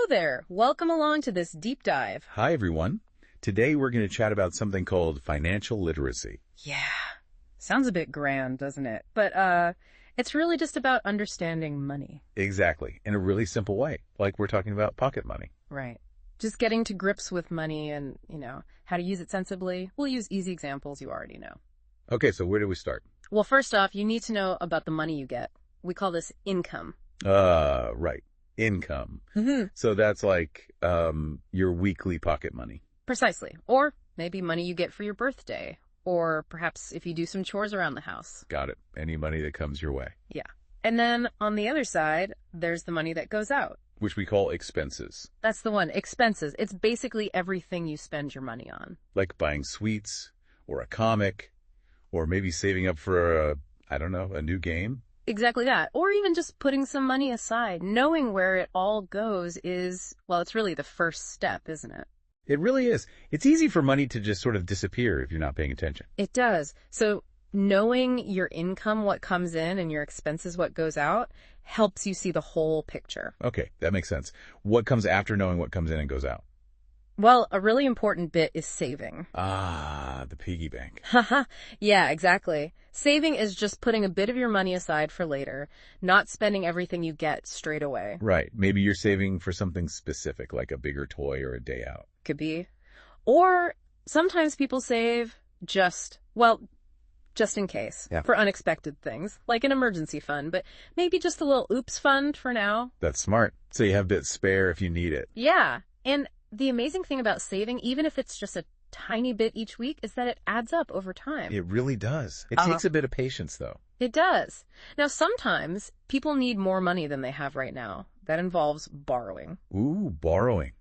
there! Welcome along to this deep dive. Hi, everyone. Today we're going to chat about something called financial literacy. Yeah, sounds a bit grand, doesn't it? But it's really just about understanding money. Exactly. In a really simple way, like we're talking about pocket money. Right. Just getting to grips with money and, how to use it sensibly. We'll use easy examples you already know. Okay, so where do we start? Well, first off, you need to know about the money you get. We call this income. Right. Income. So that's like your weekly pocket money. Precisely. Or maybe money you get for your birthday. Or perhaps if you do some chores around the house. Got it. Any money that comes your way. Yeah. And then on the other side, there's the money that goes out. Which we call expenses. That's the one. Expenses. It's basically everything you spend your money on. Like buying sweets or a comic or maybe saving up for a new game. Exactly that. Or even just putting some money aside. Knowing where it all goes is, well, it's really the first step, isn't it? It really is. It's easy for money to just sort of disappear if you're not paying attention. It does. So knowing your income, what comes in, and your expenses, what goes out, helps you see the whole picture. Okay, that makes sense. What comes after knowing what comes in and goes out? Well, a really important bit is saving. Ah, the piggy bank. Haha. Yeah, exactly. Saving is just putting a bit of your money aside for later, not spending everything you get straight away. Right. Maybe you're saving for something specific, like a bigger toy or a day out. Could be. Or sometimes people save just in case. Yeah. For unexpected things, like an emergency fund, but maybe just a little oops fund for now. That's smart. So you have a bit spare if you need it. Yeah. And the amazing thing about saving, even if it's just a tiny bit each week, is that it adds up over time. It really does. It takes a bit of patience, though. It does. Now, sometimes people need more money than they have right now. That involves borrowing. Ooh, borrowing.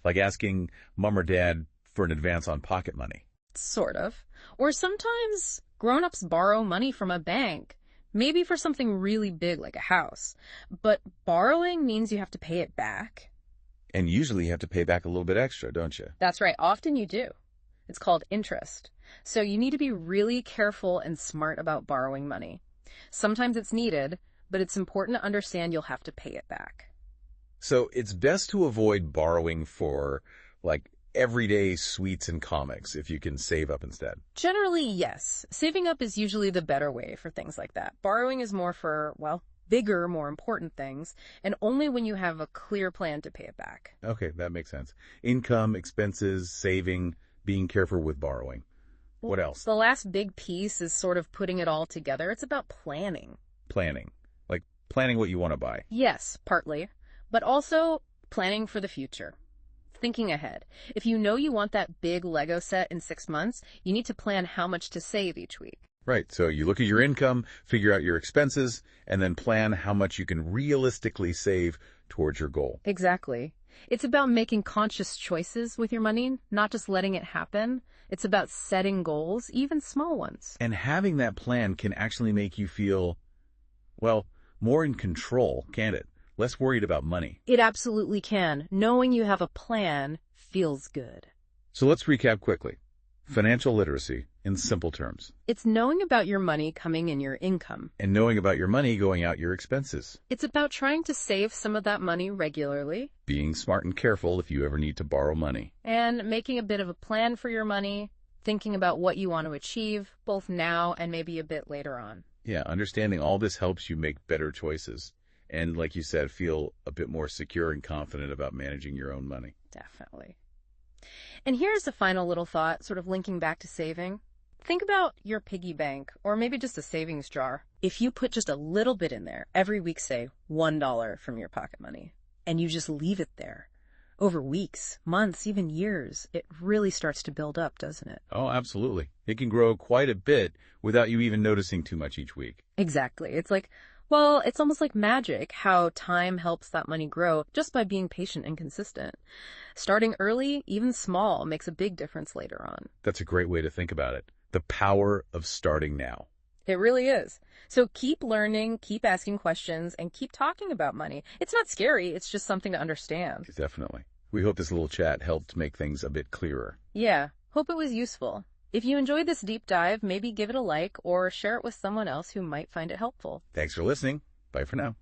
Like asking mom or dad for an advance on pocket money. Sort of. Or sometimes grown-ups borrow money from a bank, maybe for something really big like a house. But borrowing means you have to pay it back. And usually you have to pay back a little bit extra, don't you? That's right. Often you do. It's called interest. So you need to be really careful and smart about borrowing money. Sometimes it's needed, but it's important to understand you'll have to pay it back. So it's best to avoid borrowing for, like, everyday sweets and comics if you can save up instead. Generally, yes. Saving up is usually the better way for things like that. Borrowing is more for, bigger, more important things, and only when you have a clear plan to pay it back. Okay, that makes sense. Income, expenses, saving, being careful with borrowing. What else? The last big piece is sort of putting it all together. It's about planning. Planning. Like planning what you want to buy. Yes, partly, but also planning for the future. Thinking ahead. If you know you want that big Lego set in 6 months, you need to plan how much to save each week. Right. So you look at your income, figure out your expenses, and then plan how much you can realistically save towards your goal. Exactly. It's about making conscious choices with your money, not just letting it happen. It's about setting goals, even small ones. And having that plan can actually make you feel, more in control, can't it? Less worried about money. It absolutely can. Knowing you have a plan feels good. So let's recap quickly. Financial literacy, in simple terms. It's knowing about your money coming in your income. And knowing about your money going out your expenses. It's about trying to save some of that money regularly. Being smart and careful if you ever need to borrow money. And making a bit of a plan for your money, thinking about what you want to achieve, both now and maybe a bit later on. Yeah, understanding all this helps you make better choices. And like you said, feel a bit more secure and confident about managing your own money. Definitely. And here's a final little thought, sort of linking back to saving. Think about your piggy bank, or maybe just a savings jar. If you put just a little bit in there, every week, say $1 from your pocket money, and you just leave it there, over weeks, months, even years, it really starts to build up, doesn't it? Oh, absolutely. It can grow quite a bit without you even noticing too much each week. Exactly. It's almost like magic how time helps that money grow just by being patient and consistent. Starting early, even small, makes a big difference later on. That's a great way to think about it. The power of starting now. It really is. So keep learning, keep asking questions, and keep talking about money. It's not scary. It's just something to understand. Definitely. We hope this little chat helped make things a bit clearer. Yeah. Hope it was useful. If you enjoyed this deep dive, maybe give it a like or share it with someone else who might find it helpful. Thanks for listening. Bye for now.